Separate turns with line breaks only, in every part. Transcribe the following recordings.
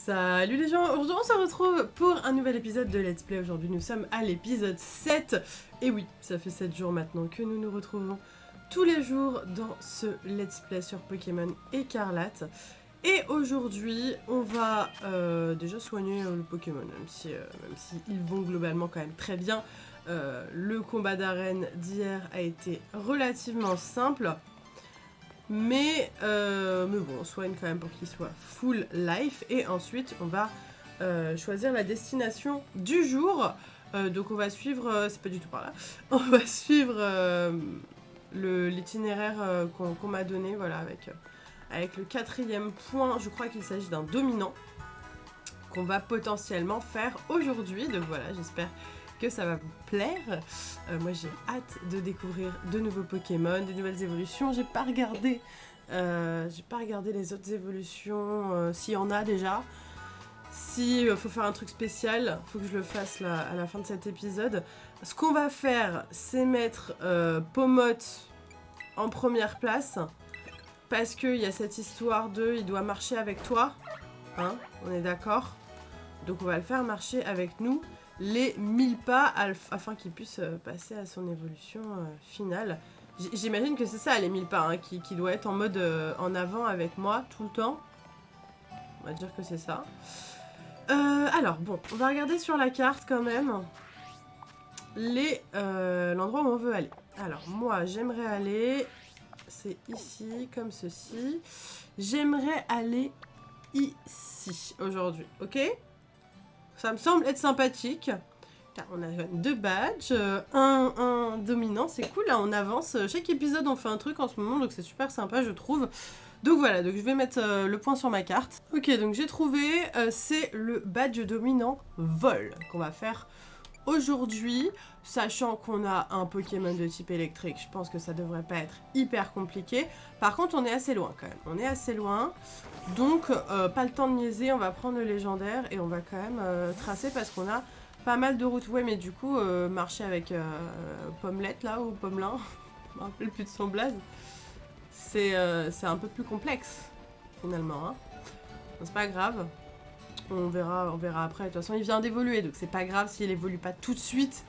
Salut les gens, aujourd'hui on se retrouve pour un nouvel épisode de Let's Play. Aujourd'hui nous sommes à l'épisode 7. Et oui, ça fait 7 jours maintenant que nous nous retrouvons tous les jours dans ce Let's Play sur Pokémon Écarlate. Et aujourd'hui on va déjà soigner le Pokémon, même si ils vont globalement quand même très bien. Le combat d'arène d'hier a été relativement simple. Mais bon, on soigne quand même pour qu'il soit full life. Et ensuite, on va choisir la destination du jour. Donc on va suivre, c'est pas du tout par là, on va suivre l'itinéraire qu'on m'a donné, voilà, avec le 4e point. Je crois qu'il s'agit d'un dominant qu'on va potentiellement faire aujourd'hui. Donc voilà, j'espère que ça va vous plaire. Moi j'ai hâte de découvrir de nouveaux Pokémon, de nouvelles évolutions. J'ai pas regardé les autres évolutions, s'il y en a déjà. Si faut faire un truc spécial, faut que je le fasse là, à la fin de cet épisode. Ce qu'on va faire, c'est mettre Pomote en première place, parce qu'il y a cette histoire de il doit marcher avec toi, hein, on est d'accord? Donc on va le faire marcher avec nous les 1000 pas afin qu'il puisse passer à son évolution finale. J'imagine que c'est ça les 1000 pas, hein, qui doit être en mode en avant avec moi tout le temps. On va dire que c'est ça. Alors bon, on va regarder sur la carte quand même l'endroit où on veut aller. Alors moi j'aimerais aller, c'est ici comme ceci. J'aimerais aller ici aujourd'hui, ok ? Ça me semble être sympathique. On a 2 badges, un dominant, c'est cool, là on avance. Chaque épisode on fait un truc en ce moment, donc c'est super sympa je trouve. Donc voilà, donc je vais mettre le point sur ma carte. Ok, donc j'ai trouvé, c'est le badge dominant vol qu'on va faire aujourd'hui. Sachant qu'on a un Pokémon de type électrique, je pense que ça devrait pas être hyper compliqué. Par contre, on est assez loin quand même. On est assez loin. Donc, pas le temps de niaiser. On va prendre le légendaire et on va quand même tracer parce qu'on a pas mal de routes. Ouais, mais du coup, marcher avec Pommelette là ou Pommelin, je me rappelle plus de son blaze. C'est un peu plus complexe finalement. Hein. C'est pas grave. On verra après. De toute façon, il vient d'évoluer, donc c'est pas grave s'il évolue pas tout de suite.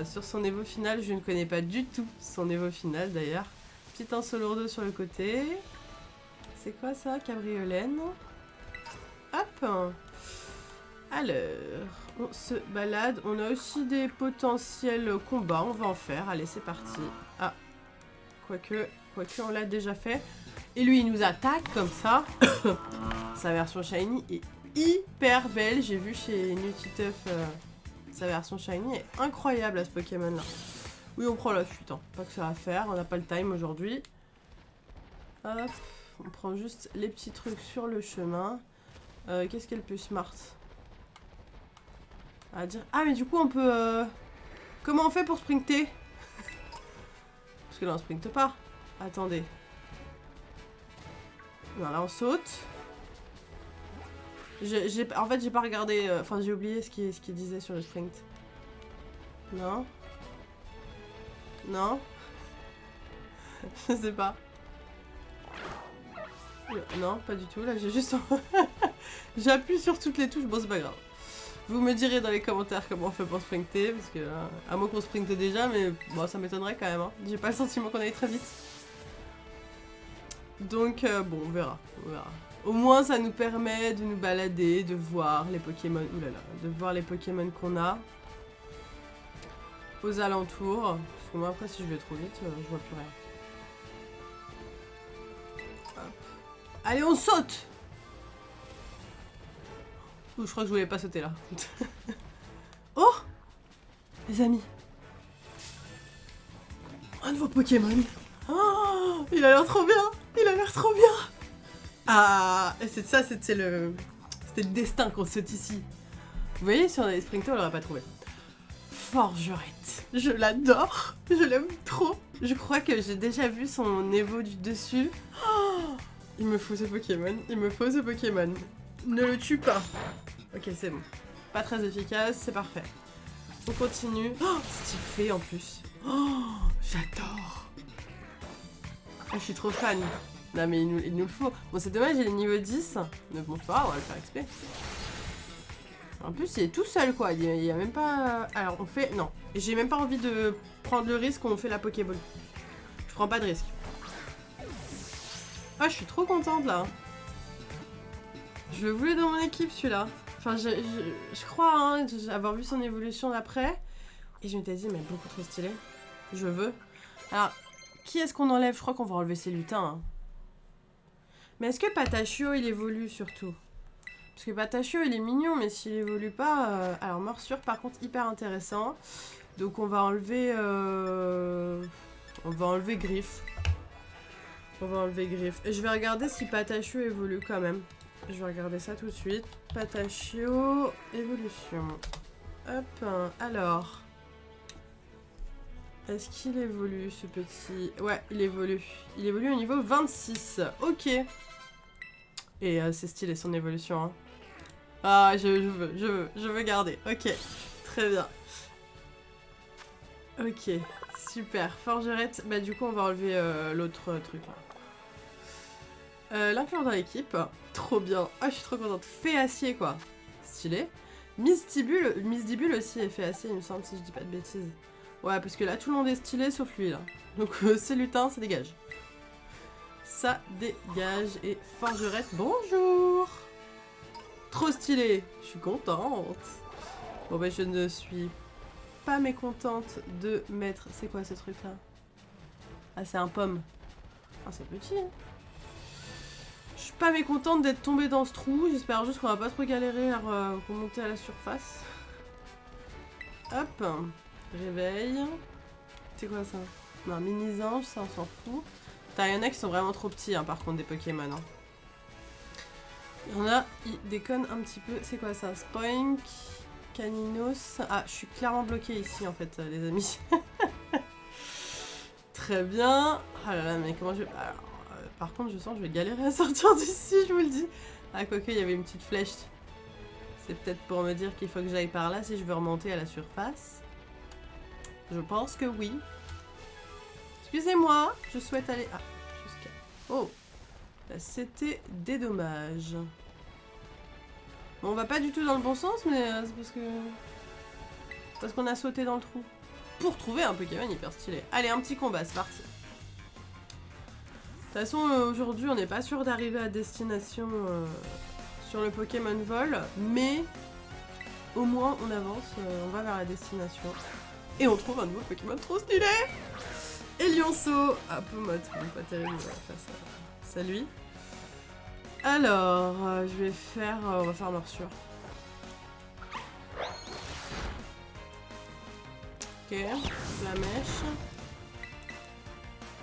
Sur son Evo final, je ne connais pas du tout son Evo final d'ailleurs. Petit Insolordo sur le côté. C'est quoi ça? Cabriolène. Hop. Alors, on se balade. On a aussi des potentiels combats. On va en faire. Allez, c'est parti. Ah. Quoique on l'a déjà fait. Et lui, il nous attaque comme ça. Sa version shiny est hyper belle. J'ai vu chez Nutiteuf... sa version shiny est incroyable à ce Pokémon là. Oui, on prend la fuite, hein. Pas que ça à faire, on n'a pas le time aujourd'hui. Hop, on prend juste les petits trucs sur le chemin. Qu'est-ce qu'elle peut smart à dire? Ah, mais du coup, on peut... Comment on fait pour sprinter? Parce que là, on sprinte pas. Attendez. Non, là, on saute. En fait, j'ai pas regardé... Enfin, j'ai oublié ce qu'il disait sur le sprint. Non. Non. Je sais pas. Non, pas du tout. Là, j'ai juste... J'appuie sur toutes les touches. Bon, c'est pas grave. Vous me direz dans les commentaires comment on fait pour sprinter. Parce que, à moins qu'on sprinte déjà, mais bon, ça m'étonnerait quand même. Hein. J'ai pas le sentiment qu'on aille très vite. Donc, bon, on verra. On verra. Au moins, ça nous permet de nous balader, de voir les Pokémon, de voir les Pokémon qu'on a aux alentours. Parce que moi, après, si je vais trop vite, je vois plus rien. Hop. Allez, on saute! Ouh, je crois que je voulais pas sauter là. Oh! Les amis. Un nouveau Pokémon. Oh, il a l'air trop bien! Il a l'air trop bien! Ah, c'était le destin qu'on saute ici. Vous voyez, si on avait sprinté, on l'aurait pas trouvé. Forgerette. Je l'adore. Je l'aime trop. Je crois que j'ai déjà vu son Evo du dessus. Oh, il me faut ce Pokémon. Il me faut ce Pokémon. Ne le tue pas. Ok, c'est bon. Pas très efficace, c'est parfait. On continue. Oh, c'est fait en plus. Oh, j'adore. Oh, je suis trop fan. Non mais il nous le faut. Bon c'est dommage, il est niveau 10. Mais bon c'est pas grave, on va le faire XP. En plus il est tout seul quoi, il y a même pas... Alors on fait... Non, j'ai même pas envie de prendre le risque qu'on fait la Pokéball. Je prends pas de risque. Ah je suis trop contente là. Je le voulais dans mon équipe celui-là. Enfin je crois hein, avoir vu son évolution d'après. Et je m'étais dit mais beaucoup trop stylé. Je veux. Alors, qui est-ce qu'on enlève? Je crois qu'on va enlever ces lutins. Hein. Mais est-ce que Patachio il évolue surtout? Parce que Patachio il est mignon, mais s'il évolue pas... Alors morsure par contre hyper intéressant. Donc on va enlever... On va enlever griffe. On va enlever griffe. Et je vais regarder si Patachio évolue quand même. Je vais regarder ça tout de suite. Patachio, évolution. Hop, alors... Est-ce qu'il évolue ce petit... Ouais, il évolue. Il évolue au niveau 26. Ok. Et c'est stylé son évolution. Hein. Ah, je veux garder. Ok, très bien. Ok, super. Forgerette. Bah du coup, on va enlever l'autre truc là. L'inclure dans l'équipe. Trop bien. Ah, je suis trop contente. Fée acier quoi. Stylé. Misdibule aussi est fée acier, il me semble, si je dis pas de bêtises. Ouais, parce que là, tout le monde est stylé sauf lui, là. Donc, c'est lutin, ça dégage. Ça dégage. Et Forgerette, bonjour! Trop stylé! Je suis contente. Bon, bah, je ne suis pas mécontente de mettre... C'est quoi, ce truc-là? Ah, c'est un pomme. Ah, c'est petit, hein. Je suis pas mécontente d'être tombée dans ce trou. J'espère juste qu'on va pas trop galérer à remonter à la surface. Hop! Réveil. C'est quoi ça? Non, mini-ange, ça on s'en fout. Il y en a qui sont vraiment trop petits hein, par contre des Pokémon. Hein. Il y en a, ils déconnent un petit peu. C'est quoi ça? Spoink, Caninos. Ah, je suis clairement bloquée ici en fait, les amis. Très bien. Ah là là, mais comment je... Alors, par contre, je sens que je vais galérer à sortir d'ici, je vous le dis. Ah, quoique, il y avait une petite flèche. C'est peut-être pour me dire qu'il faut que j'aille par là si je veux remonter à la surface. Je pense que oui. Excusez-moi, je souhaite aller... Ah, jusqu'à... Oh, c'était des dommages. Bon, on va pas du tout dans le bon sens, mais c'est parce que... Parce qu'on a sauté dans le trou. Pour trouver un Pokémon hyper stylé. Allez, un petit combat, c'est parti. De toute façon, aujourd'hui, on n'est pas sûr d'arriver à destination sur le Pokémon Vol, mais au moins, on avance, on va vers la destination. Et on trouve un nouveau Pokémon trop stylé! Et Lionceau! Un peu mode, pas terrible face à lui. Alors, je vais faire... on va faire morsure. Ok, la mèche.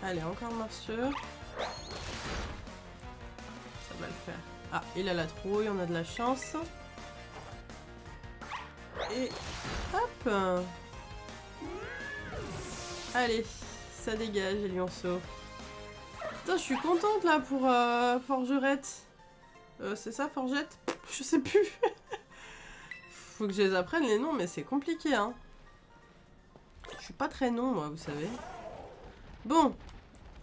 Allez, encore morsure. Ça va le faire. Ah, il a la trouille, on a de la chance. Et hop! Allez, ça dégage, les lionceaux. Putain, je suis contente là pour Forgerette. C'est ça, Forgette? Je sais plus. Faut que je les apprenne les noms, mais c'est compliqué, hein. Je suis pas très nom, moi, vous savez. Bon.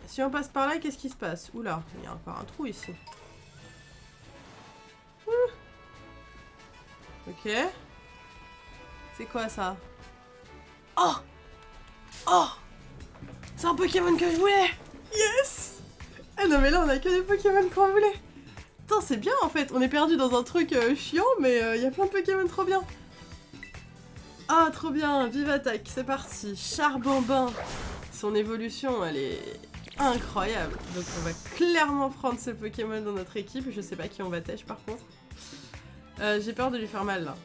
Si on passe par là, qu'est-ce qui se passe? Oula, il y a encore un trou ici. Ok. C'est quoi ça? Oh! Oh! C'est un Pokémon que je voulais! Yes! Ah non mais là on a que des Pokémon qu'on voulait! Putain c'est bien en fait, on est perdu dans un truc chiant mais il y a plein de Pokémon trop bien! Ah trop bien, vive attaque, c'est parti! Charbambin! Son évolution elle est incroyable! Donc on va clairement prendre ce Pokémon dans notre équipe, je sais pas qui on va têche par contre. J'ai peur de lui faire mal là.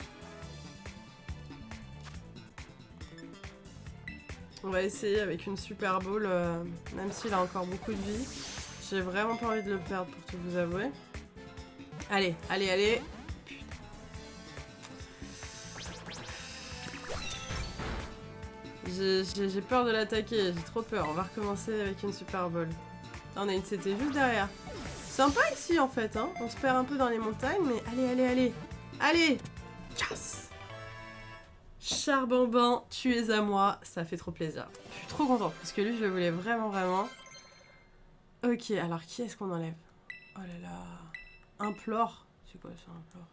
On va essayer avec une Super Ball, même s'il a encore beaucoup de vie. J'ai vraiment pas envie de le perdre pour tout vous avouer. Allez, allez, allez. J'ai peur de l'attaquer, j'ai trop peur. On va recommencer avec une Super Ball. Là, on a une CT juste derrière. Sympa ici en fait, hein. On se perd un peu dans les montagnes, mais allez, allez, allez. Allez! Yes! Charbambin, tu es à moi, ça fait trop plaisir. Je suis trop contente parce que lui je le voulais vraiment vraiment. Ok, alors qui est-ce qu'on enlève? Oh là là. Implore. C'est quoi ça, implore?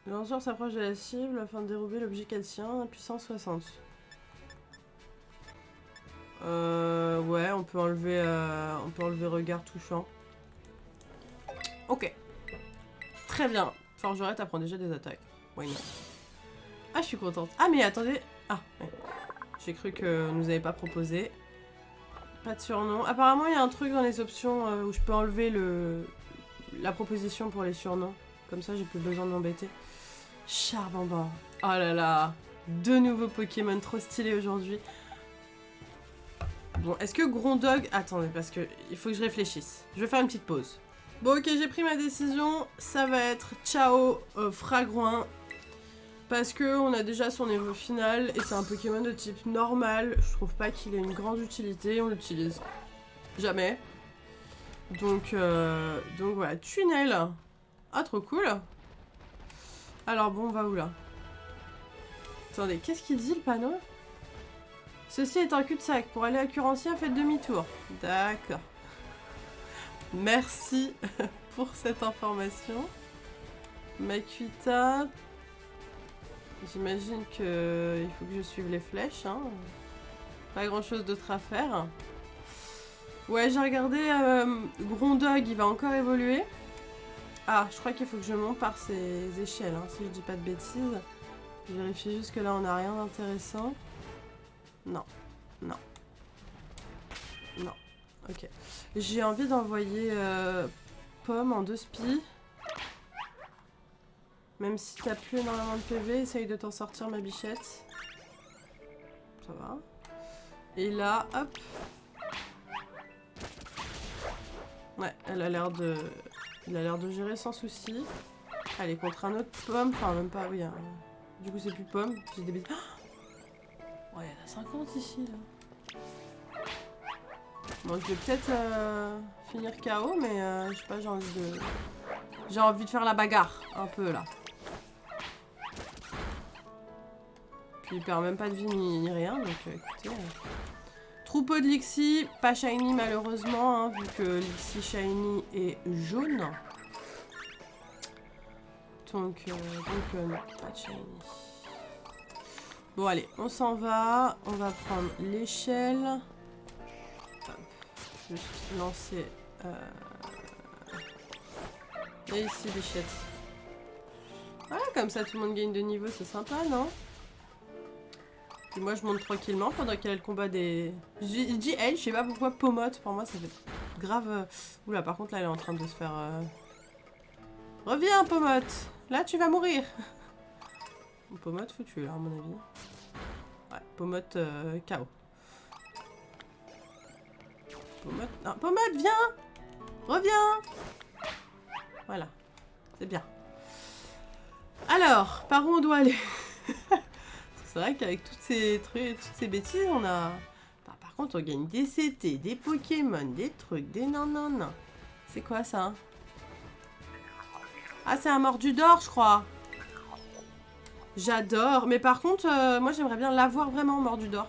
Le lanceur s'approche de la cible afin de dérober l'objet calcien à puissance 60. Ouais, on peut enlever regard touchant. Ok. Très bien. Forgerette apprend déjà des attaques. Why not? Ah, je suis contente. Ah, mais attendez. Ah, ouais. J'ai cru que nous avait pas proposé. Pas de surnom. Apparemment, il y a un truc dans les options où je peux enlever la proposition pour les surnoms. Comme ça, j'ai plus besoin de m'embêter. Charbamban. Oh là là. 2 nouveaux Pokémon trop stylés aujourd'hui. Bon, est-ce que Grondog... Attendez, parce que il faut que je réfléchisse. Je vais faire une petite pause. Bon, ok, j'ai pris ma décision. Ça va être Ciao Fragroin. Parce que on a déjà son niveau final et c'est un Pokémon de type normal. Je trouve pas qu'il ait une grande utilité. On l'utilise jamais. Donc voilà, tunnel. Ah, trop cool. Alors bon, on va où là? Attendez, qu'est-ce qu'il dit le panneau? Ceci est un cul-de-sac. Pour aller à Curancia, faites demi-tour. D'accord. Merci pour cette information. Makuita. J'imagine qu'il faut que je suive les flèches. Hein. Pas grand chose d'autre à faire. Ouais, j'ai regardé Grondog, il va encore évoluer. Ah, je crois qu'il faut que je monte par ces échelles, hein, si je dis pas de bêtises. Je vérifie juste que là, on n'a rien d'intéressant. Non. Non. Non. Ok. J'ai envie d'envoyer Pomme en 2 spies. Même si t'as plus énormément de PV, essaye de t'en sortir, ma bichette. Ça va. Et là, hop. Ouais, elle a l'air de... Il a l'air de gérer sans souci. Allez, contre un autre Pomme. Enfin, même pas, oui. Hein. Du coup, c'est plus Pomme. J'ai des bêtises. Ouais, il y en a 50 ici, là. Bon, je vais peut-être finir KO, mais je sais pas, j'ai envie de... J'ai envie de faire la bagarre, un peu, là. Puis il perd même pas de vie ni rien, donc écoutez... Troupeau de Lixie, pas shiny malheureusement, hein, vu que Lixie shiny est jaune. Donc non, pas de shiny. Bon allez, on s'en va. On va prendre l'échelle. Juste lancer... Et ici, l'échelle. Voilà, comme ça tout le monde gagne de niveau, c'est sympa, non? Et moi je monte tranquillement pendant qu'elle a le combat des... Je dis elle, je sais pas pourquoi Pomote, pour moi ça fait grave... Oula, par contre là elle est en train de se faire... Reviens Pomote, là tu vas mourir. Pomote foutu là à mon avis. Ouais, Pomote KO. Pomote... Non, Pomote viens. Reviens. Voilà, c'est bien. Alors, par où on doit aller? C'est vrai qu'avec toutes ces trucs, toutes ces bêtises, on a... Enfin, par contre, on gagne des CT, des Pokémon, des trucs, des non. C'est quoi ça? Ah, c'est un mordu d'or, je crois. J'adore. Mais par contre, moi, j'aimerais bien l'avoir vraiment, mordu d'or.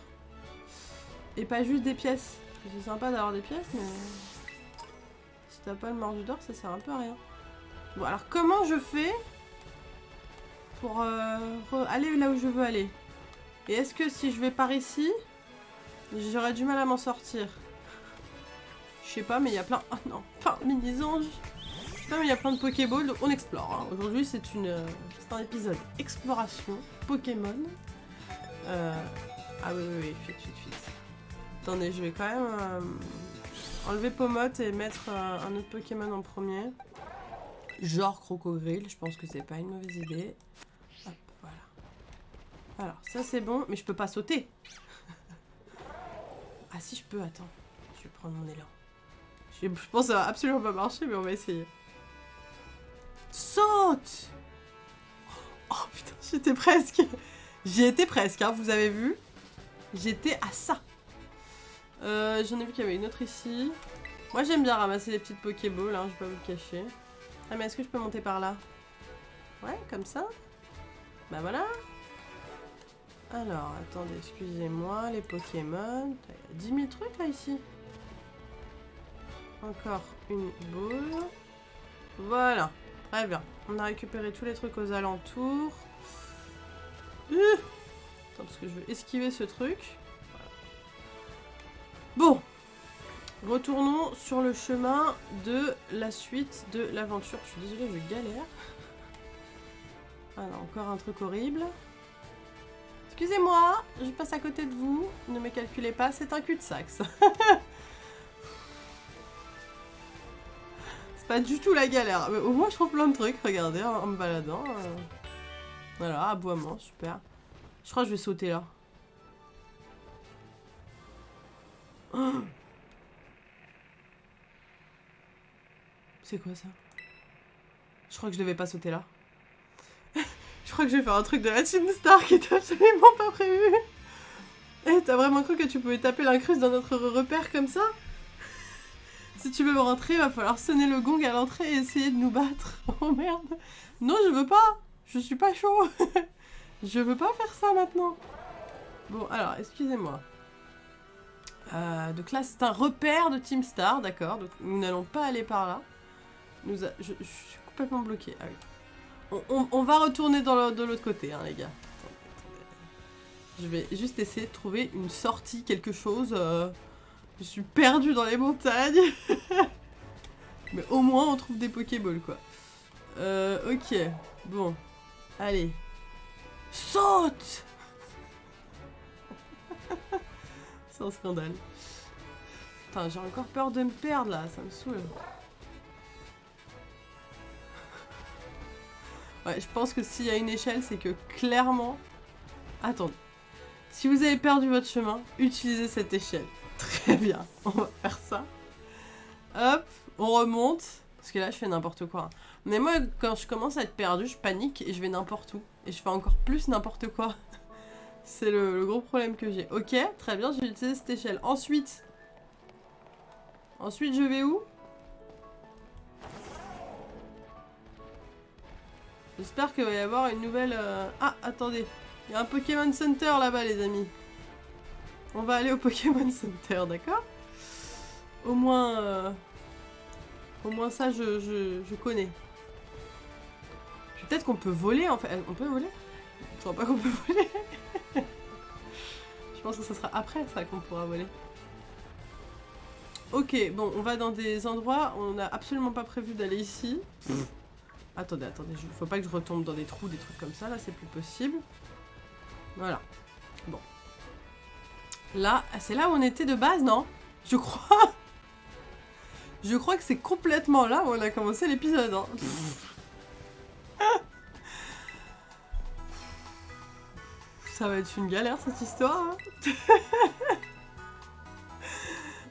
Et pas juste des pièces. C'est sympa d'avoir des pièces, mais... Si t'as pas le mordu d'or, ça sert un peu à rien. Bon, alors, comment je fais pour aller là où je veux aller? Et est-ce que si je vais par ici, j'aurais du mal à m'en sortir? Je sais pas, mais il y a plein... Oh non, pas mini-anges. Je sais pas, mais il y a plein de Pokéballs, donc on explore. Hein. Aujourd'hui, c'est un épisode exploration Pokémon. Ah oui, vite. Attendez, je vais quand même enlever Pomote et mettre un autre Pokémon en premier. Genre Crocodile, je pense que c'est pas une mauvaise idée. Hop, voilà. Alors, ça c'est bon, mais je peux pas sauter. Ah si, je peux, attends. Je vais prendre mon élan. Je pense que ça va absolument pas marcher, mais on va essayer. Saute! Oh putain, j'étais presque. J'y étais presque, hein, vous avez vu? J'étais à ça. J'en ai vu qu'il y avait une autre ici. Moi j'aime bien ramasser les petites Pokéballs, hein, je vais pas vous le cacher. Ah mais est-ce que je peux monter par là? Ouais, comme ça. Bah voilà. Alors, attendez, excusez-moi, les Pokémon. Il y a 10 000 trucs là ici. encore une boule. Voilà, très bien. On a récupéré tous les trucs aux alentours. Attends, parce que je veux esquiver ce truc. Voilà. Bon. Retournons sur le chemin de la suite de l'aventure. Je suis désolée, je galère. Voilà, encore un truc horrible. Excusez-moi, je passe à côté de vous. Ne me calculez pas, c'est un cul-de-sac, ça. C'est pas du tout la galère. Mais au moins, je trouve plein de trucs, regardez, en me baladant. Voilà, aboiement, super. Je crois que je vais sauter là. Oh, c'est quoi ça? Je crois que je devais pas sauter là. Je crois que je vais faire un truc de la Team Star qui était absolument pas prévu. Eh, t'as vraiment cru que tu pouvais taper l'incruste dans notre repère comme ça? Si tu veux rentrer, il va falloir sonner le gong à l'entrée et essayer de nous battre. Oh merde. Non, je veux pas. Je suis pas chaud. Je veux pas faire ça maintenant. Bon, alors, excusez-moi. Donc là, c'est un repère de Team Star, d'accord. Donc nous n'allons pas aller par là. Je suis complètement bloquée. Ah oui. On va retourner de l'autre côté, hein, les gars. Attendez. Je vais juste essayer de trouver une sortie, quelque chose. Je suis perdue dans les montagnes. Mais au moins, on trouve des Pokéballs, quoi. Ok. Bon. Allez. Saute! C'est un scandale. Putain, j'ai encore peur de me perdre, là. Ça me saoule. Ouais, je pense que s'il y a une échelle, c'est que clairement... Attendez. Si vous avez perdu votre chemin, utilisez cette échelle. Très bien. On va faire ça. Hop, on remonte. Parce que là, je fais n'importe quoi. Mais moi, quand je commence à être perdue, je panique et je vais n'importe où. Et je fais encore plus n'importe quoi. C'est le gros problème que j'ai. Ok, très bien, j'ai utilisé cette échelle. Ensuite, je vais où? J'espère qu'il va y avoir une nouvelle... Ah, attendez. Il y a un Pokémon Center là-bas, les amis. On va aller au Pokémon Center, d'accord? Au moins ça, je connais. Peut-être qu'on peut voler, en fait. On peut voler? Je crois pas qu'on peut voler. Je pense que ce sera après ça qu'on pourra voler. Ok, bon, on va dans des endroits. On n'a absolument pas prévu d'aller ici. Attendez, faut pas que je retombe dans des trous, des trucs comme ça. Là, c'est plus possible. Voilà. Bon. Là, c'est là où on était de base, non? Je crois. Je crois que c'est complètement là où on a commencé l'épisode. Hein. Ça va être une galère cette histoire. Hein.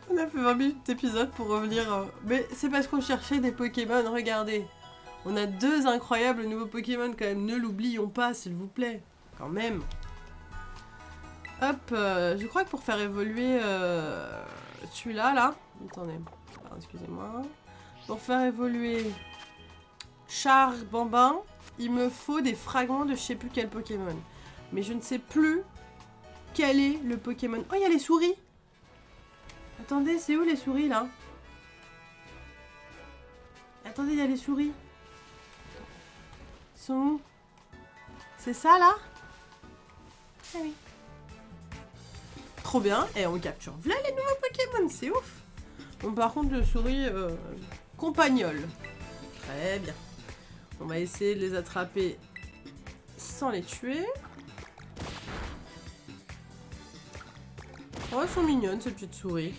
On a fait 20 minutes d'épisode pour revenir. Mais c'est parce qu'on cherchait des Pokémon, regardez. On a 2 incroyables nouveaux Pokémon quand même, ne l'oublions pas s'il vous plaît. Quand même. Hop, je crois que pour faire évoluer celui-là, là. Attendez, excusez-moi. Pour faire évoluer Char Bambin, il me faut des fragments de je sais plus quel Pokémon. Mais je ne sais plus quel est le Pokémon. Oh, il y a les souris! Attendez, c'est où les souris, là? Attendez, il y a les souris. Ils sont où? C'est ça, là? Ah oui. Trop bien. Et on capture. Voilà les nouveaux Pokémon, c'est ouf. Bon, par contre, le souris compagnol. Très bien. On va essayer de les attraper sans les tuer. Oh, elles sont mignonnes, ces petites souris.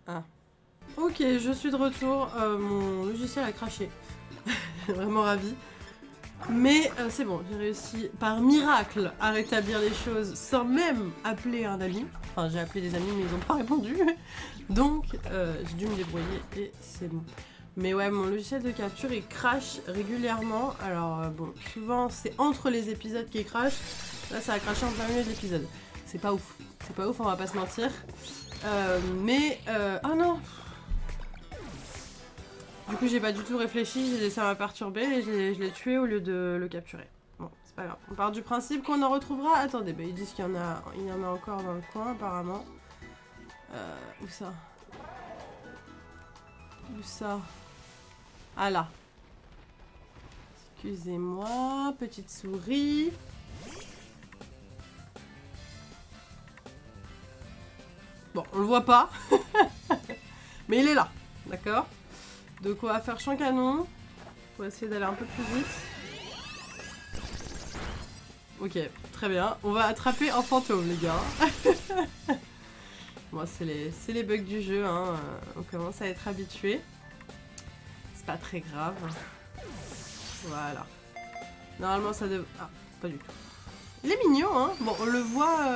Ah. Ok, je suis de retour. Mon logiciel a craché. Vraiment ravie. Mais c'est bon, j'ai réussi par miracle à rétablir les choses sans même appeler un ami. Enfin, j'ai appelé des amis, mais ils n'ont pas répondu. Donc, j'ai dû me débrouiller et c'est bon. Mais ouais, mon logiciel de capture, il crache régulièrement. Alors, bon, souvent, c'est entre les épisodes qu'il crache. Là, ça a craché en plein milieu de l'épisode. C'est pas ouf. C'est pas ouf, on va pas se mentir. Oh non! Du coup, j'ai pas du tout réfléchi, ça m'a perturbé et je l'ai tué au lieu de le capturer. Bon, c'est pas grave. On part du principe qu'on en retrouvera. Attendez, bah, ils disent qu'il y en a encore dans le coin, apparemment. Où ça? Où ça? Ah là. Excusez-moi, petite souris. Bon, on le voit pas. Mais il est là. D'accord? Donc on va faire champ canon. On va essayer d'aller un peu plus vite. Ok, très bien. On va attraper un fantôme, les gars. Bon, c'est les bugs du jeu, hein. On commence à être habitué. C'est pas très grave. Voilà. Normalement, ça devrait... Ah, pas du tout. Il est mignon, hein. Bon, on le voit...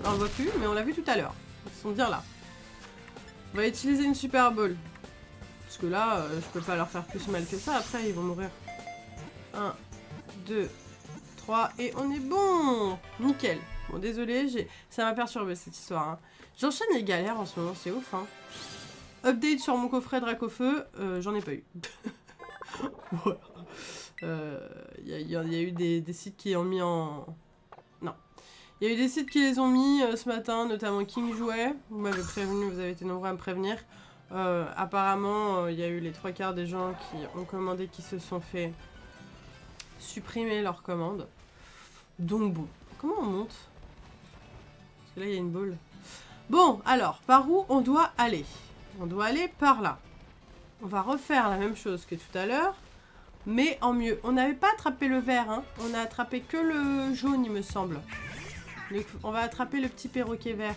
On le voit plus, mais on l'a vu tout à l'heure. Ils sont bien là. On va utiliser une Super Ball. Parce que là, je peux pas leur faire plus mal que ça. Après, ils vont mourir. 1, 2, 3, et on est bon. Nickel. Bon, désolé, ça m'a perturbé cette histoire. Hein. J'enchaîne les galères en ce moment, c'est ouf. Hein. Update sur mon coffret Dracofeu, j'en ai pas eu. Voilà. Y a eu des sites qui ont mis en... Non. Il y a eu des sites qui les ont mis ce matin, notamment King Jouet. Vous m'avez prévenu, vous avez été nombreux à me prévenir. Apparemment, il y a eu les 3/4 des gens qui ont commandé qui se sont fait supprimer leur commande. Donc bon, comment on monte? Parce que là, il y a une boule. Bon, alors, par où on doit aller? On doit aller par là. On va refaire la même chose que tout à l'heure, mais en mieux. On n'avait pas attrapé le vert, hein. On a attrapé que le jaune, il me semble. Donc, on va attraper le petit perroquet vert,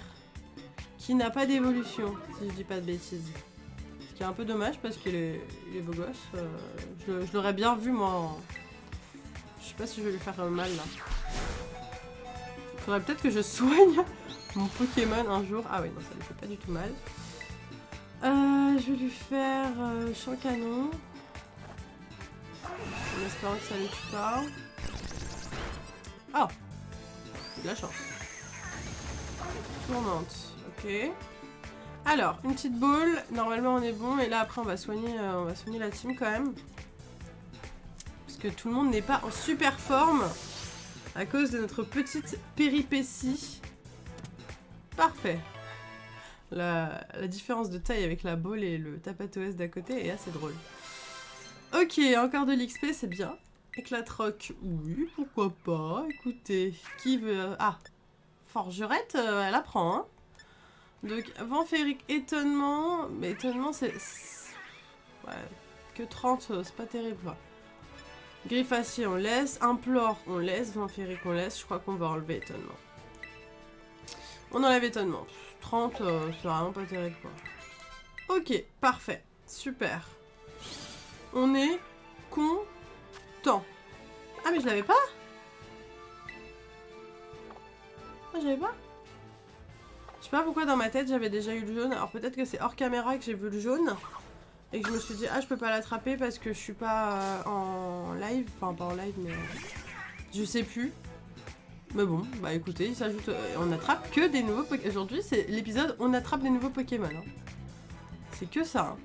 qui n'a pas d'évolution, si je dis pas de bêtises. Ce qui est un peu dommage, parce qu'il est beau gosse. Je l'aurais bien vu, moi. Je sais pas si je vais lui faire mal, là. Il faudrait peut-être que je soigne mon Pokémon un jour. Ah oui, non, ça lui fait pas du tout mal. Je vais lui faire champ canon. En espérant que ça ne tue pas. Oh! J'ai de la chance. Tourmente. Ok. Alors, une petite boule. Normalement, on est bon. Et là, après, on va soigner la team quand même. Parce que tout le monde n'est pas en super forme. À cause de notre petite péripétie. Parfait. La différence de taille avec la boule et le tapatoès d'à côté est assez drôle. Ok, encore de l'XP, c'est bien. Éclatroc, oui, pourquoi pas. Écoutez, qui veut... Ah, Forgerette, elle apprend, hein. Donc, vent féerique, étonnement. Mais étonnement, c'est... Ouais, que 30, c'est pas terrible, quoi. Griffacier, on laisse. Implore, on laisse. Vent féerique, on laisse. Je crois qu'on va enlever étonnement. On enlève étonnement. 30, c'est vraiment pas terrible, quoi. Ok, parfait. Super. On est content. Ah, mais je l'avais pas? Ah, je l'avais pas? Je sais pas pourquoi dans ma tête j'avais déjà eu le jaune. Alors peut-être que c'est hors caméra que j'ai vu le jaune. Et que je me suis dit, ah, je peux pas l'attraper parce que je suis pas en live. Enfin, pas en live, mais... je sais plus. Mais bon, bah écoutez, il s'ajoute... on attrape que des nouveaux Pokémon. Aujourd'hui, c'est l'épisode on attrape des nouveaux Pokémon. Hein. C'est que ça. Hein.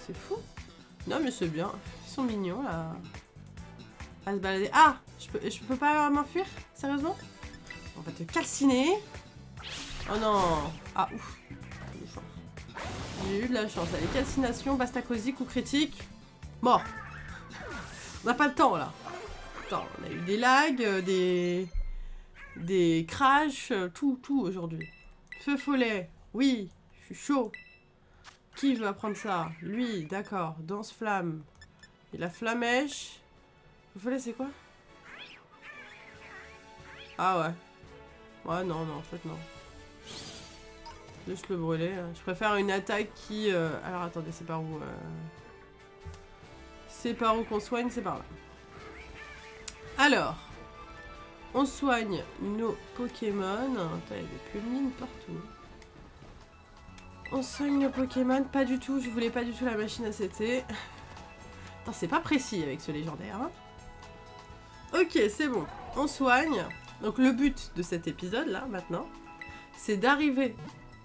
C'est fou. Non, mais c'est bien. Ils sont mignons, là. À se balader. Ah, je peux pas m'enfuir? Sérieusement? On va te calciner. Oh non. Ah, ouf. J'ai eu de la chance. Allez, calcination, bastacosie, coup critique. Mort. On n'a pas le temps, là. Attends, on a eu des lags, des crashs, tout aujourd'hui. Feu follet, oui, je suis chaud. Qui veut apprendre ça? Lui, d'accord. Danse flamme. Et la flamèche. Feu follet, c'est quoi? Ah ouais. Ouais, non, en fait, non. Juste le brûler. Je préfère une attaque qui... Alors, attendez, c'est par où c'est par où qu'on soigne, c'est par là. Alors... on soigne nos Pokémon. Attends, il y a des pulmines partout. On soigne nos Pokémon. Pas du tout, je voulais pas du tout la machine ACT. Attends, c'est pas précis avec ce légendaire. Hein. Ok, c'est bon. On soigne. Donc le but de cet épisode, là, maintenant, c'est d'arriver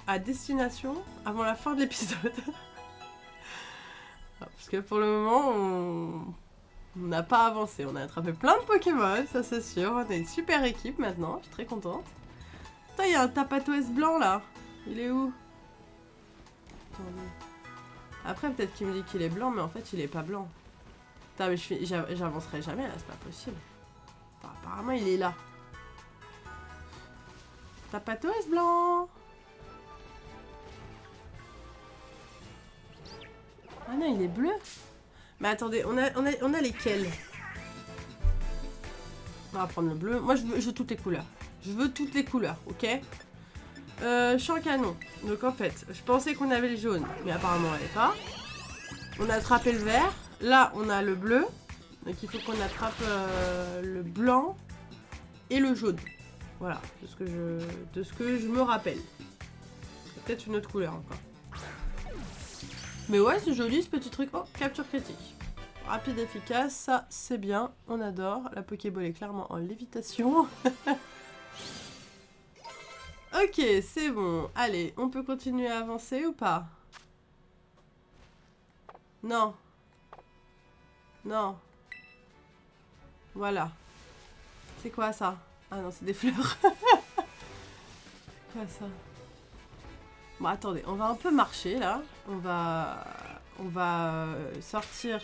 à destination avant la fin de l'épisode. Parce que pour le moment, on n'a pas avancé. On a attrapé plein de Pokémon, ça c'est sûr. On a une super équipe maintenant, je suis très contente. Putain, il y a un tapatoès blanc là. Il est où? Attendez. Après, peut-être qu'il me dit qu'il est blanc, mais en fait, il est pas blanc. Putain, mais j'avancerai jamais, là, c'est pas possible. Enfin, apparemment, il est là. T'as pas tout, ce blanc? Ah non, il est bleu. Mais attendez, on a lesquels? On va prendre le bleu. Moi, je veux toutes les couleurs. Je veux toutes les couleurs, ok? Champ canon. Donc en fait, je pensais qu'on avait le jaune, mais apparemment on l'avait pas. On a attrapé le vert. Là, on a le bleu. Donc il faut qu'on attrape le blanc et le jaune. Voilà, de ce que je me rappelle. Peut-être une autre couleur encore. Mais ouais, c'est joli ce petit truc. Oh, capture critique. Rapide, efficace, ça c'est bien. On adore. La Pokéball est clairement en lévitation. Ok, c'est bon. Allez, on peut continuer à avancer ou pas? Non. Non. Voilà. C'est quoi ça? Ah non, c'est des fleurs. Quoi ça? Bon, attendez, on va un peu marcher là. On va sortir.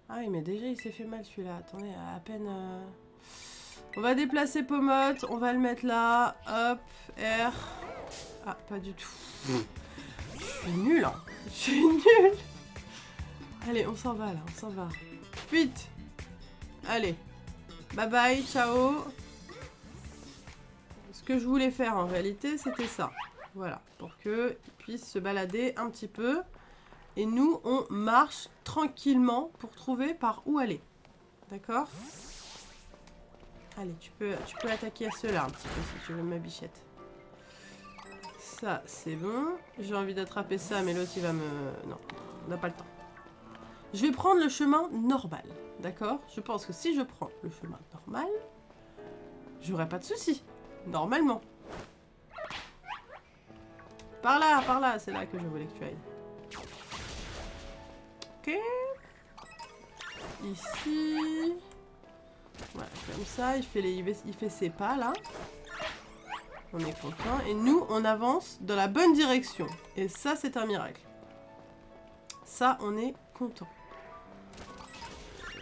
Ah oui, mais déjà il s'est fait mal celui-là. Attendez, à peine... On va déplacer Pomote, on va le mettre là. Hop, R. Ah, pas du tout. Je suis nulle, hein. Je suis nulle. Allez, on s'en va là, on s'en va. Vite. Allez. Bye bye, ciao. Ce que je voulais faire en réalité, c'était ça. Voilà, pour qu'ils puissent se balader un petit peu. Et nous, on marche tranquillement pour trouver par où aller. D'accord ? Allez, tu peux attaquer à ceux-là un petit peu si tu veux, ma bichette. Ça, c'est bon. J'ai envie d'attraper ça, mais l'autre, il va me... Non, on n'a pas le temps. Je vais prendre le chemin normal, d'accord? Je pense que si je prends le chemin normal, j'aurai pas de soucis. Normalement. Par là, c'est là que je voulais que tu ailles. Ok. Ici... Voilà, comme ça, il fait ses pas, là. On est content. Et nous, on avance dans la bonne direction. Et ça, c'est un miracle. Ça, on est content.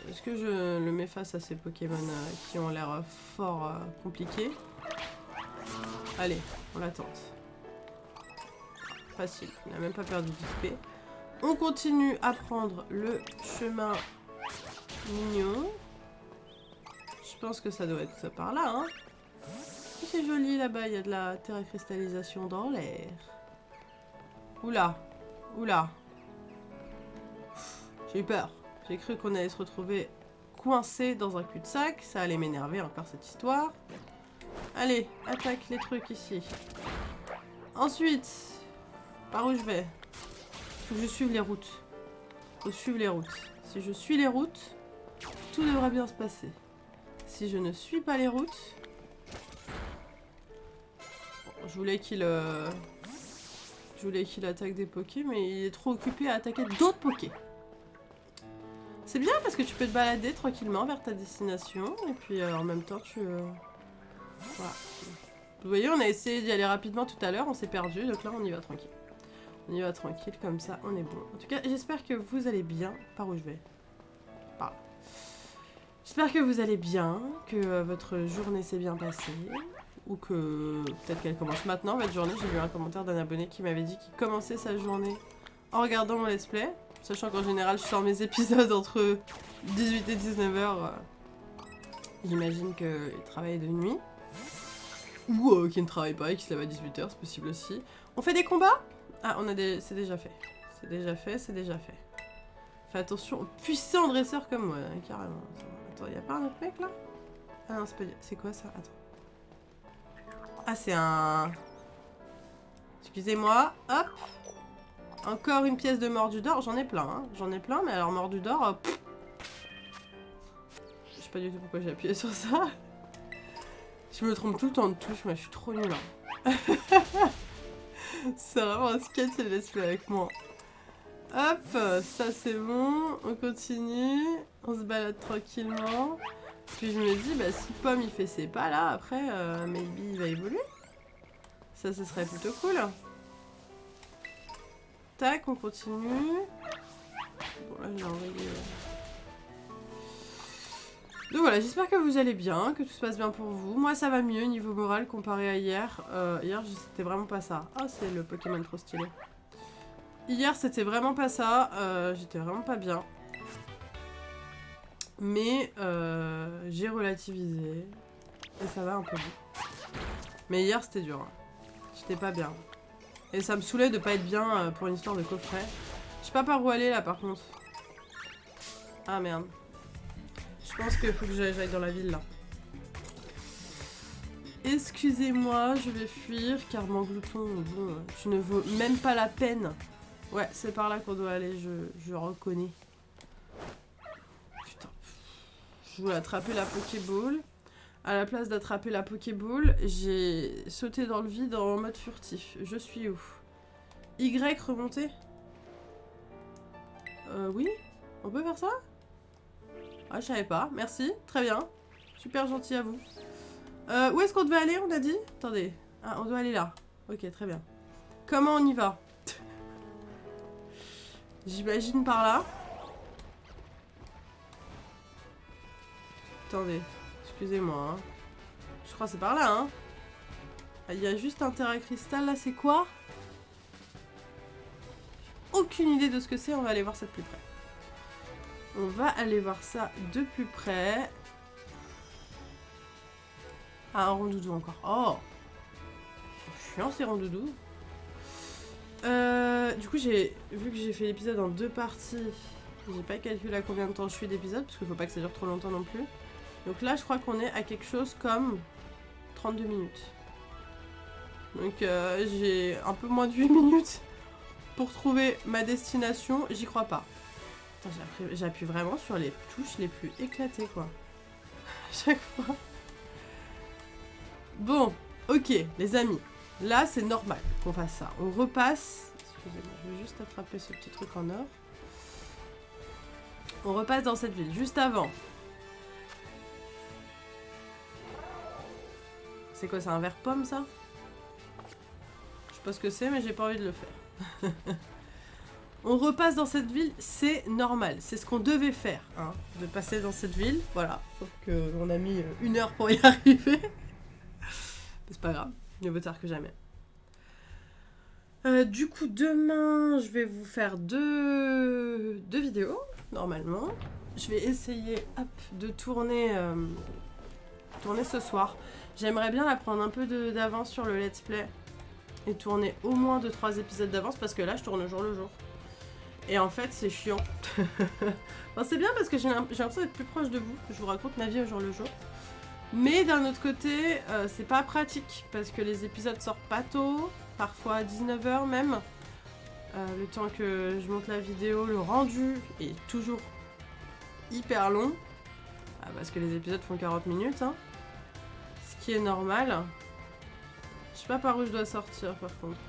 Est-ce que je le mets face à ces Pokémon qui ont l'air fort compliqués? Allez, on la tente. Facile, il n'a même pas perdu d'XP. On continue à prendre le chemin mignon. Je pense que ça doit être ça par là, hein. C'est joli là-bas, il y a de la terracristallisation dans l'air. Oula, oula. J'ai eu peur. J'ai cru qu'on allait se retrouver coincé dans un cul-de-sac. Ça allait m'énerver encore cette histoire. Allez, attaque les trucs ici. Ensuite, par où je vais? Faut que je suive les routes. Faut suivre les routes. Si je suis les routes, tout devrait bien se passer. Si je ne suis pas les routes... Bon, je voulais qu'il attaque des pokés, mais il est trop occupé à attaquer d'autres pokés. C'est bien parce que tu peux te balader tranquillement vers ta destination, et puis en même temps tu... Voilà. Vous voyez, on a essayé d'y aller rapidement tout à l'heure, on s'est perdu, donc là on y va tranquille. On y va tranquille, comme ça on est bon. En tout cas, j'espère que vous allez bien. Par où je vais? Par là. J'espère que vous allez bien, que votre journée s'est bien passée, ou que peut-être qu'elle commence maintenant, votre journée. J'ai vu un commentaire d'un abonné qui m'avait dit qu'il commençait sa journée en regardant mon let's play, sachant qu'en général je sors mes épisodes entre 18 et 19h. J'imagine qu'il travaille de nuit, ou qu'il ne travaille pas et qu'il se lève à 18h, c'est possible aussi. On fait des combats? Ah, c'est déjà fait. C'est déjà fait, c'est déjà fait. Fais attention aux puissants dresseurs comme moi, carrément. Attends, y'a pas un autre mec là? Ah non, c'est pas... C'est quoi ça? Attends. Ah, c'est un... Excusez-moi, hop. Encore une pièce de mordu d'or. J'en ai plein, hein. J'en ai plein, mais alors mordu d'or... Je sais pas du tout pourquoi j'ai appuyé sur ça. Je me trompe tout le temps de touche, moi je suis trop nulle. Hein. C'est vraiment un sketch et let's play avec moi. Hop, ça c'est bon, on continue, on se balade tranquillement. Puis je me dis, bah si Pomme il fait ses pas là, après, maybe il va évoluer. Ça, ce serait plutôt cool. tac, on continue. Bon, là, j'ai envoyé... Donc voilà, j'espère que vous allez bien, que tout se passe bien pour vous. Moi, ça va mieux niveau moral comparé à hier. Hier, c'était vraiment pas ça. Ah, c'est le Pokémon trop stylé. Hier, c'était vraiment pas ça. J'étais vraiment pas bien. Mais j'ai relativisé. Et ça va un peu mieux. Mais hier, c'était dur. J'étais pas bien. Et ça me saoulait de pas être bien pour une histoire de coffret. Je sais pas par où aller là, par contre. Ah merde. Je pense qu'il faut que j'aille dans la ville là. Excusez-moi, je vais fuir car mon glouton, bon, tu ne vaux même pas la peine. Ouais, c'est par là qu'on doit aller, je reconnais. Putain. Je voulais attraper la Pokéball. À la place d'attraper la Pokéball, j'ai sauté dans le vide en mode furtif. Je suis où? Y remonter? Oui? On peut faire ça? Ah, je savais pas. Merci. Très bien. Super gentil à vous. Où est-ce qu'on devait aller, on a dit? Attendez. Ah, on doit aller là. Ok, très bien. Comment on y va? J'imagine par là. Attendez. Excusez-moi. Hein. Je crois que c'est par là, hein. Il y a juste un terrain cristal, là. C'est quoi? Aucune idée de ce que c'est. On va aller voir ça de plus près. On va aller voir ça de plus près. Ah, un rondoudou encore. Oh! C'est chiant ces rondoudous. Du coup, vu que j'ai fait l'épisode en 2 parties, j'ai pas calculé à combien de temps je suis d'épisode, parce qu'il faut pas que ça dure trop longtemps non plus. Donc là, je crois qu'on est à quelque chose comme 32 minutes. Donc j'ai un peu moins de 8 minutes pour trouver ma destination. J'y crois pas. J'appuie vraiment sur les touches les plus éclatées, quoi. Chaque fois. Bon, ok, les amis. Là, c'est normal qu'on fasse ça. On repasse... Excusez-moi, je vais juste attraper ce petit truc en or. On repasse dans cette ville, juste avant. C'est quoi, c'est un verre pomme, ça? Je sais pas ce que c'est, mais j'ai pas envie de le faire. On repasse dans cette ville, c'est normal. C'est ce qu'on devait faire, hein, de passer dans cette ville. Voilà, sauf qu'on a mis 1 heure pour y arriver. C'est pas grave, mieux vaut tard que jamais. Du coup, demain, je vais vous faire deux vidéos, normalement. Je vais essayer, hop, de tourner ce soir. J'aimerais bien la prendre un peu d'avance sur le let's play. Et tourner au moins 2-3 épisodes d'avance, parce que là, je tourne jour le jour. Et en fait, c'est chiant. Enfin, c'est bien parce que j'ai l'impression d'être plus proche de vous. Je vous raconte ma vie au jour le jour. Mais d'un autre côté, c'est pas pratique parce que les épisodes sortent pas tôt, parfois à 19 h même. Le temps que je monte la vidéo, le rendu est toujours hyper long. Parce que les épisodes font 40 minutes. Hein. Ce qui est normal. Je sais pas par où je dois sortir par contre.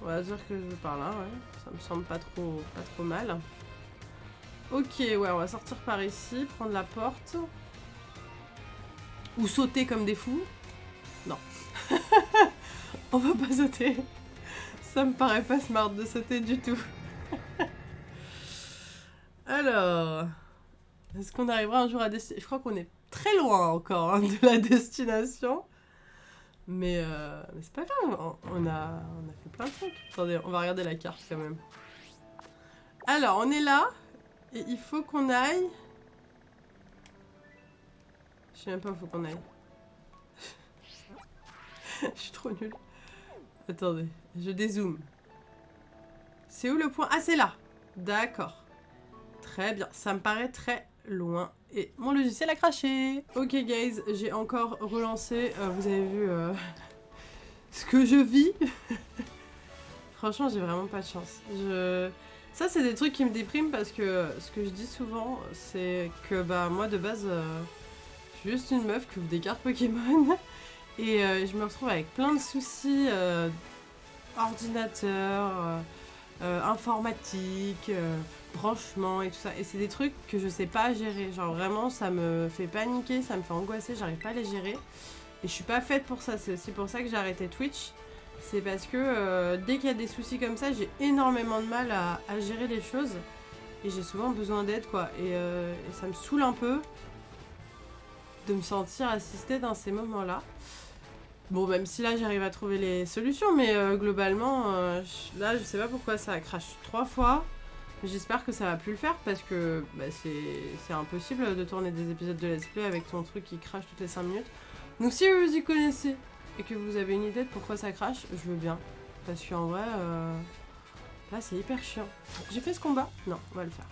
On va dire que je vais par là, ouais. Ça me semble pas trop mal. Ok, ouais, on va sortir par ici, prendre la porte. Ou sauter comme des fous. Non. On va pas sauter. Ça me paraît pas smart de sauter du tout. Alors... Est-ce qu'on arrivera un jour à destination? Je crois qu'on est très loin encore hein, de la destination. Mais c'est pas grave, on a fait plein de trucs. Attendez, on va regarder la carte quand même. Alors, on est là. Et il faut qu'on aille... Je sais même pas où il faut qu'on aille. Je suis trop nulle. Attendez, je dézoome. C'est où le point? Ah, c'est là. D'accord. Très bien, ça me paraît très loin. Et mon logiciel a craché. Ok guys, j'ai encore relancé. Vous avez vu ce que je vis. Franchement, j'ai vraiment pas de chance. Ça, c'est des trucs qui me dépriment parce que ce que je dis souvent, c'est que bah moi de base, je suis juste une meuf qui ouvre des cartes Pokémon. Et je me retrouve avec plein de soucis ordinateur, informatique, branchement et tout ça. Et c'est des trucs que je sais pas gérer. Genre vraiment, ça me fait paniquer, ça me fait angoisser, j'arrive pas à les gérer. Et je suis pas faite pour ça. C'est aussi pour ça que j'ai arrêté Twitch. c'est parce que dès qu'il y a des soucis comme ça, j'ai énormément de mal à gérer les choses. Et j'ai souvent besoin d'aide, quoi. Et ça me saoule un peu de me sentir assistée dans ces moments-là. Bon, même si là, j'arrive à trouver les solutions, mais globalement, là, je sais pas pourquoi ça crache 3 fois. J'espère que ça va plus le faire parce que bah, c'est impossible de tourner des épisodes de let's play avec ton truc qui crache toutes les 5 minutes. Donc si vous y connaissez et que vous avez une idée de pourquoi ça crache, je veux bien. Parce qu'en vrai, là c'est hyper chiant. J'ai fait ce combat? Non, on va le faire.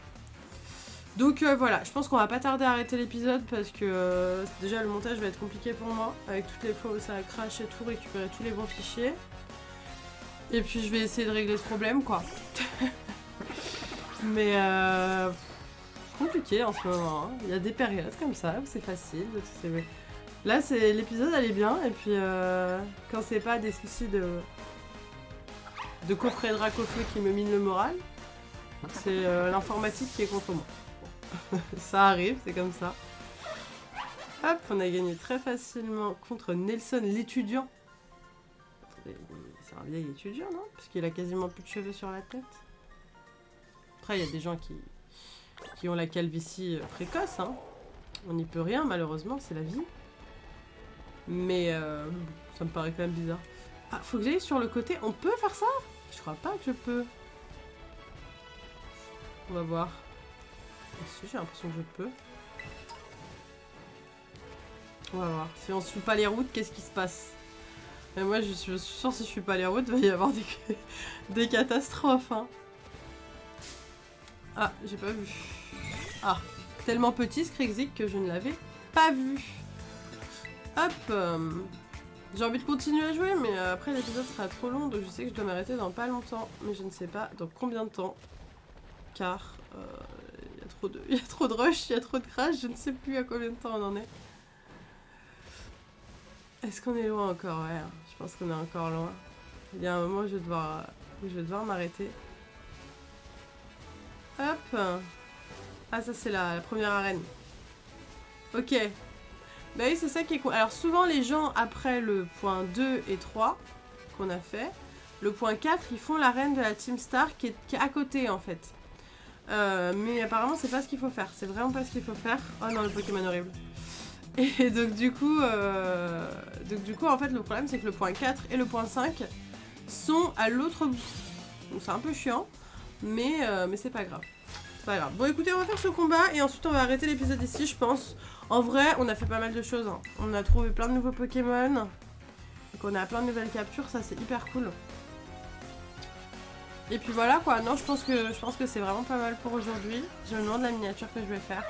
Donc voilà, je pense qu'on va pas tarder à arrêter l'épisode parce que déjà le montage va être compliqué pour moi. Avec toutes les fois où ça crache et tout, récupérer tous les bons fichiers. Et puis je vais essayer de régler ce problème, quoi. Mais compliqué en ce moment, hein. Il y a des périodes comme ça où c'est facile. Là, l'épisode allait bien, et puis quand c'est pas des soucis de coffret de racofeu qui me mine le moral, c'est l'informatique qui est contre moi. Bon. Ça arrive, c'est comme ça. Hop, on a gagné très facilement contre Nelson l'étudiant. C'est un vieil étudiant, non? Parce qu'il a quasiment plus de cheveux sur la tête. Après, il y a des gens qui ont la calvitie précoce, hein. On n'y peut rien, malheureusement, c'est la vie. Mais ça me paraît quand même bizarre. Ah, faut que j'aille sur le côté. On peut faire ça? Je crois pas que je peux. On va voir. Si, j'ai l'impression que je peux. On va voir. Si on suit pas les routes, qu'est-ce qui se passe? Mais moi, je suis sûre, si je suis pas les routes, il va y avoir des catastrophes, hein. Ah, j'ai pas vu. Ah, tellement petit ce Krexik que je ne l'avais pas vu. Hop, j'ai envie de continuer à jouer, mais après l'épisode sera trop long, donc je sais que je dois m'arrêter dans pas longtemps. Mais je ne sais pas dans combien de temps. Car il y a trop de rush, il y a trop de crash, je ne sais plus à combien de temps on en est. Est-ce qu'on est loin encore? Ouais, je pense qu'on est encore loin. Il y a un moment où je vais devoir m'arrêter. Hop. Ah, ça c'est la première arène. Ok. Bah oui, c'est ça qui est cool. Alors souvent les gens, après le point 2 et 3 qu'on a fait, le point 4, ils font l'arène de la Team Star qui est à côté en fait. Mais apparemment c'est pas ce qu'il faut faire. C'est vraiment pas ce qu'il faut faire. Oh non, le Pokémon horrible. Et donc du coup en fait le problème c'est que le point 4 et le point 5 sont à l'autre bout. Donc c'est un peu chiant, mais c'est pas grave. C'est pas grave. Bon écoutez, on va faire ce combat et ensuite on va arrêter l'épisode ici, je pense. En vrai, on a fait pas mal de choses, hein. On a trouvé plein de nouveaux Pokémon. Donc on a plein de nouvelles captures, ça c'est hyper cool. Et puis voilà quoi, non je pense que c'est vraiment pas mal pour aujourd'hui. Je me demande la miniature que je vais faire.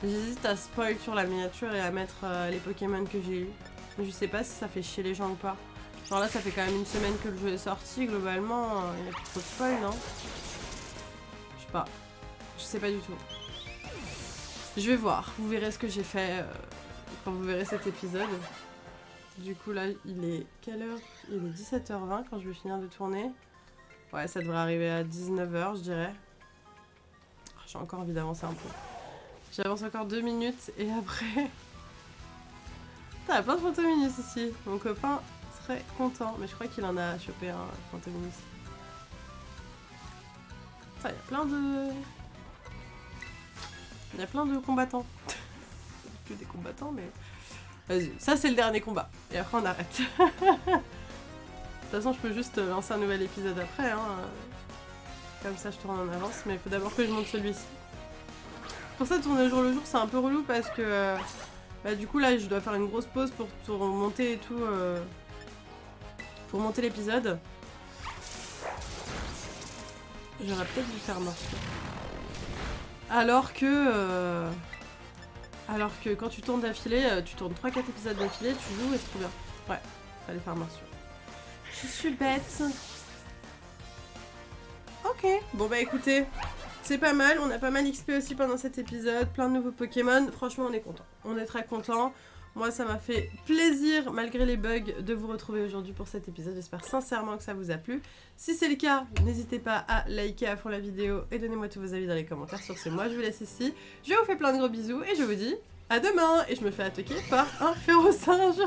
J'hésite à spoil sur la miniature et à mettre les Pokémon que j'ai eu. Mais je sais pas si ça fait chier les gens ou pas. Genre là ça fait quand même une semaine que le jeu est sorti, globalement il y a plus trop de spoil, non? Je sais pas. Je sais pas du tout. Je vais voir, vous verrez ce que j'ai fait quand vous verrez cet épisode. Du coup là il est quelle heure? Il est 17h20 quand je vais finir de tourner. Ouais, ça devrait arriver à 19h je dirais. J'ai encore envie d'avancer un peu. J'avance encore 2 minutes et après... T'as plein de Fantominus ici. Mon copain serait content. Mais je crois qu'il en a chopé un Fantominus. Ça, il y a plein de... Il y a plein de combattants. Plus des combattants, mais... Vas-y, ça c'est le dernier combat. Et après on arrête. De toute façon, je peux juste lancer un nouvel épisode après. Hein. Comme ça, je tourne en avance. Mais il faut d'abord que je monte celui-ci. Pour ça, tourner jour le jour, c'est un peu relou parce que... Bah, du coup, là, je dois faire une grosse pause pour monter et tout. Pour monter l'épisode. J'aurais peut-être dû faire morceau. Alors que quand tu tournes d'affilée, tu tournes 3-4 épisodes d'affilée, tu joues et c'est trop bien. Ouais, fallait faire morceau. Je suis bête. Ok, bon bah écoutez, c'est pas mal, on a pas mal XP aussi pendant cet épisode, plein de nouveaux Pokémon, franchement on est content. On est très content. Moi ça m'a fait plaisir, malgré les bugs, de vous retrouver aujourd'hui pour cet épisode. J'espère sincèrement que ça vous a plu. Si c'est le cas, n'hésitez pas à liker à fond la vidéo et donnez-moi tous vos avis dans les commentaires. Sur ce, moi je vous laisse ici. Je vous fais plein de gros bisous et je vous dis à demain. Et je me fais attaquer par un férocinge.